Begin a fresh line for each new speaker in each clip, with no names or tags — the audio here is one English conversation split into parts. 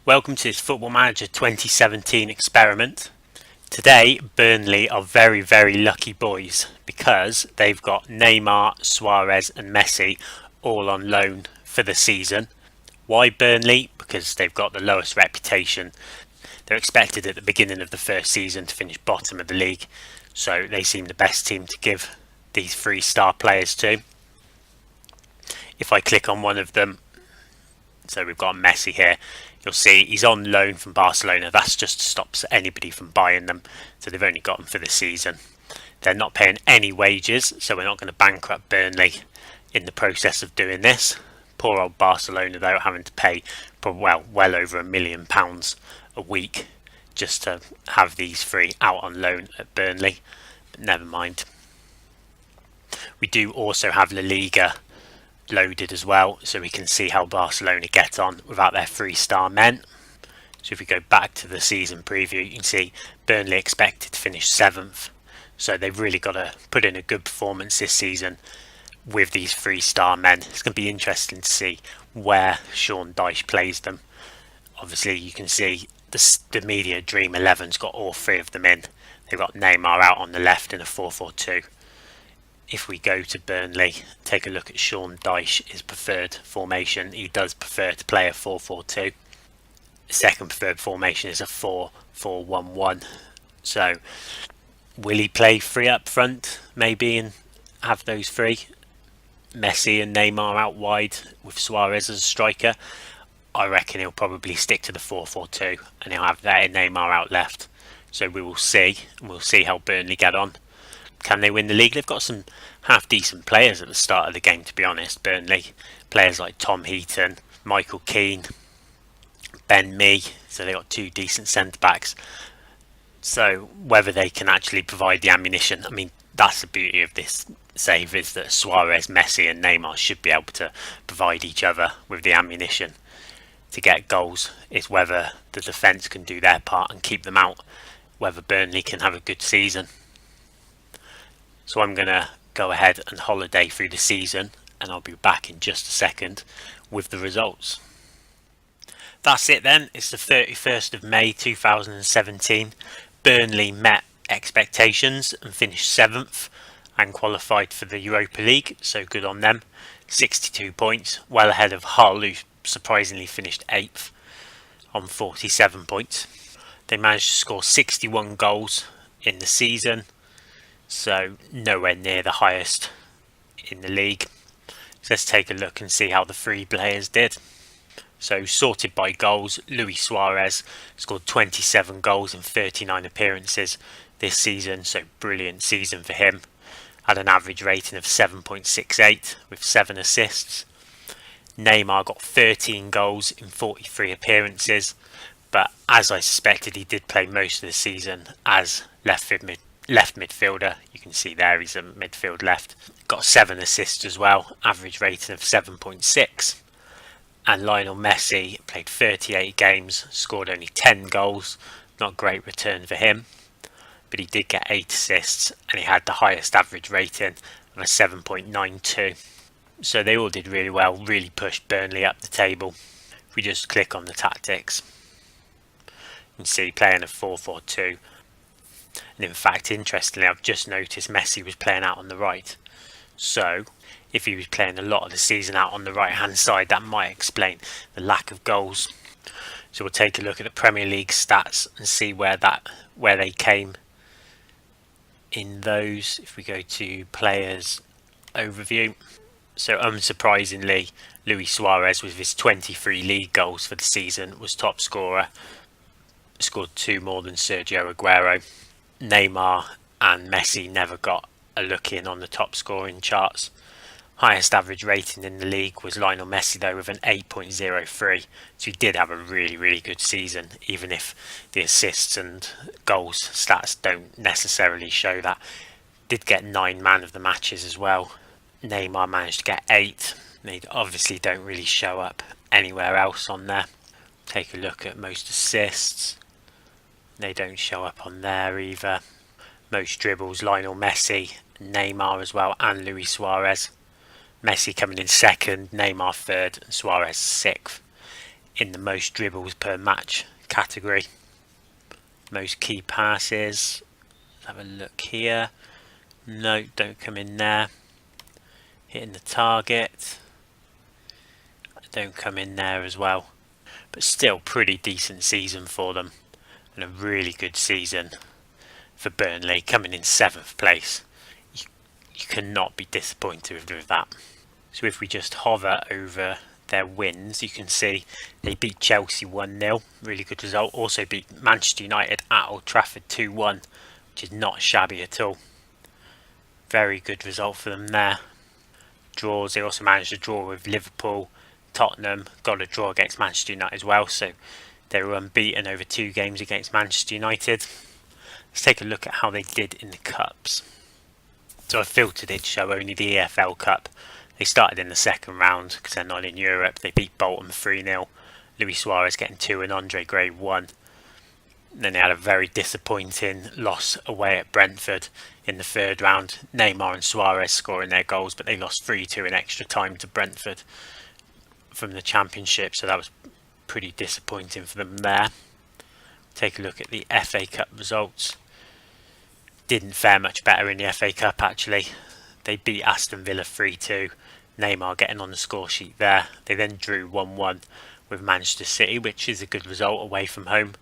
Welcome to this Football Manager 2017 experiment. Today, Burnley are very, very lucky boys because they've got Neymar, Suárez and Messi all on loan for the season. Why Burnley? Because they've got the lowest reputation. They're expected at the beginning of the first season to finish bottom of the league, so they seem the best team to give these 3-star players to. If I click on one of them, so we've got Messi here, you'll see he's on loan from Barcelona. That's just to stop anybody from buying them, so they've only got them for the season. They're not paying any wages, so we're not going to bankrupt Burnley in the process of doing this. Poor old Barcelona though, having to pay well over £1 million a week just to have these three out on loan at Burnley, but never mind. We do also have La Liga loaded as well, so we can see how Barcelona get on without their 3-star men. So if we go back to the season preview, you can see Burnley expected to finish 7th, so they've really got to put in a good performance this season with these 3-star men. It's going to be interesting to see where Sean Dyche plays them. Obviously you can see the media dream 11's got all 3 of them in. They've got Neymar out on the left in a 4-4-2. If we go to Burnley, take a look at Sean Dyche's preferred formation. He does prefer to play a 4-4-2. The second preferred formation is a 4-4-1-1. So, will he play 3 up front, maybe, and have those 3? Messi and Neymar out wide with Suárez as a striker. I reckon he'll probably stick to the 4-4-2, and he'll have that Neymar out left. So we will see, and we'll see how Burnley get on. Can they win the league? They've got some half-decent players at the start of the game, to be honest, Burnley. Players like Tom Heaton, Michael Keane, Ben Mee. So they've got 2 decent centre-backs. So whether they can actually provide the ammunition, I mean, that's the beauty of this save, is that Suárez, Messi and Neymar should be able to provide each other with the ammunition to get goals. It's whether the defence can do their part and keep them out, whether Burnley can have a good season. So I'm going to go ahead and holiday through the season, and I'll be back in just a second with the results. That's it then. It's the 31st of May 2017. Burnley met expectations and finished 7th and qualified for the Europa League, so good on them. 62 points, well ahead of Hull, who surprisingly finished 8th on 47 points. They managed to score 61 goals in the season, so nowhere near the highest in the league. So let's take a look and see how the 3 players did. So sorted by goals, Luis Suárez scored 27 goals in 39 appearances this season, so brilliant season for him. Had an average rating of 7.68 with 7 assists. Neymar got 13 goals in 43 appearances, but as I suspected, he did play most of the season as left midfielder. You can see there he's a midfield left. Got 7 assists as well, average rating of 7.6. And Lionel Messi played 38 games, scored only 10 goals. Not a great return for him, but he did get 8 assists and he had the highest average rating of a 7.92. So they all did really well, really pushed Burnley up the table. If we just click on the tactics, you can see playing a 4-4-2. And in fact, interestingly, I've just noticed Messi was playing out on the right. So if he was playing a lot of the season out on the right hand side, that might explain the lack of goals. So we'll take a look at the Premier League stats and see where they came in those. If we go to players overview, so unsurprisingly, Luis Suárez, with his 23 league goals for the season, was top scorer. Scored 2 more than Sergio Aguero. Neymar and Messi never got a look in on the top scoring charts. Highest average rating in the league was Lionel Messi though, with an 8.03. So he did have a really, really good season, even if the assists and goals stats don't necessarily show that. Did get 9 man of the matches as well. Neymar managed to get 8. They obviously don't really show up anywhere else on there. Take a look at most assists. They don't show up on there either. Most dribbles, Lionel Messi, Neymar as well, and Luis Suárez. Messi coming in second, Neymar third, and Suárez sixth. in the most dribbles per match category. Most key passes, let's have a look here. No, don't come in there. Hitting the target, don't come in there as well. But still pretty decent season for them, and a really good season for Burnley, coming in 7th place. You cannot be disappointed with that. So if we just hover over their wins, you can see they beat Chelsea 1-0, really good result. Also beat Manchester United at Old Trafford 2-1, which is not shabby at all. Very good result for them there. Draws, they also managed to draw with Liverpool, Tottenham, got a draw against Manchester United as well, so they were unbeaten over 2 games against Manchester United. Let's take a look at how they did in the Cups. So I filtered it to show only the EFL Cup. They started in the second round because they're not in Europe. They beat Bolton 3-0, Luis Suárez getting 2 and Andre Gray 1. Then they had a very disappointing loss away at Brentford in the third round. Neymar and Suárez scoring their goals, but they lost 3-2 in extra time to Brentford from the Championship, so that was pretty disappointing for them there. Take a look at the FA Cup results. Didn't fare much better in the FA Cup actually. They beat Aston Villa 3-2. Neymar getting on the score sheet there. They then drew 1-1 with Manchester City, which is a good result away from home.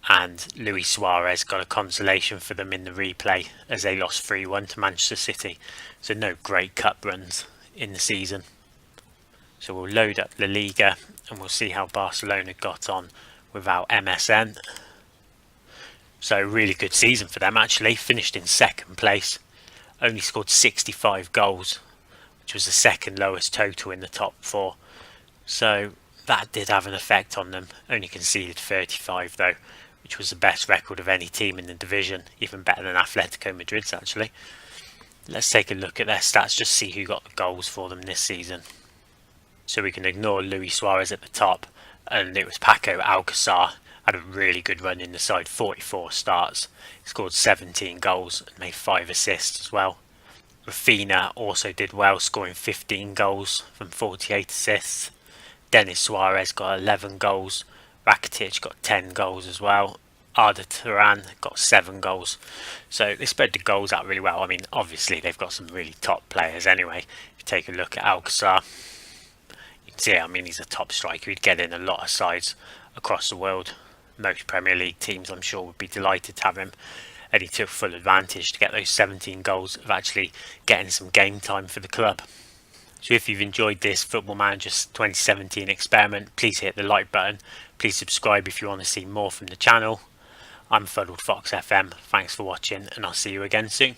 And Luis Suárez got a consolation for them in the replay as they lost 3-1 to Manchester City. So no great cup runs in the season. So we'll load up La Liga and we'll see how Barcelona got on without MSN. So really good season for them actually. Finished in 2nd place. Only scored 65 goals, which was the 2nd lowest total in the top 4. So that did have an effect on them. Only conceded 35 though, which was the best record of any team in the division. Even better than Atletico Madrid's actually. Let's take a look at their stats, just see who got the goals for them this season. So we can ignore Luis Suárez at the top, and it was Paco Alcácer. Had a really good run in the side, 44 starts. He scored 17 goals and made 5 assists as well. Rafinha also did well, scoring 15 goals from 48 assists. Denis Suárez got 11 goals. Rakitic got 10 goals as well. Arda Turan got 7 goals. So they spread the goals out really well. I mean, obviously they've got some really top players anyway. If you take a look at Alcácer, you can see, I mean, he's a top striker. He'd get in a lot of sides across the world. Most Premier League teams, I'm sure, would be delighted to have him. And he took full advantage to get those 17 goals of actually getting some game time for the club. So if you've enjoyed this Football Manager 2017 experiment, please hit the like button. Please subscribe if you want to see more from the channel. I'm FuddledFoxFM. Thanks for watching, and I'll see you again soon.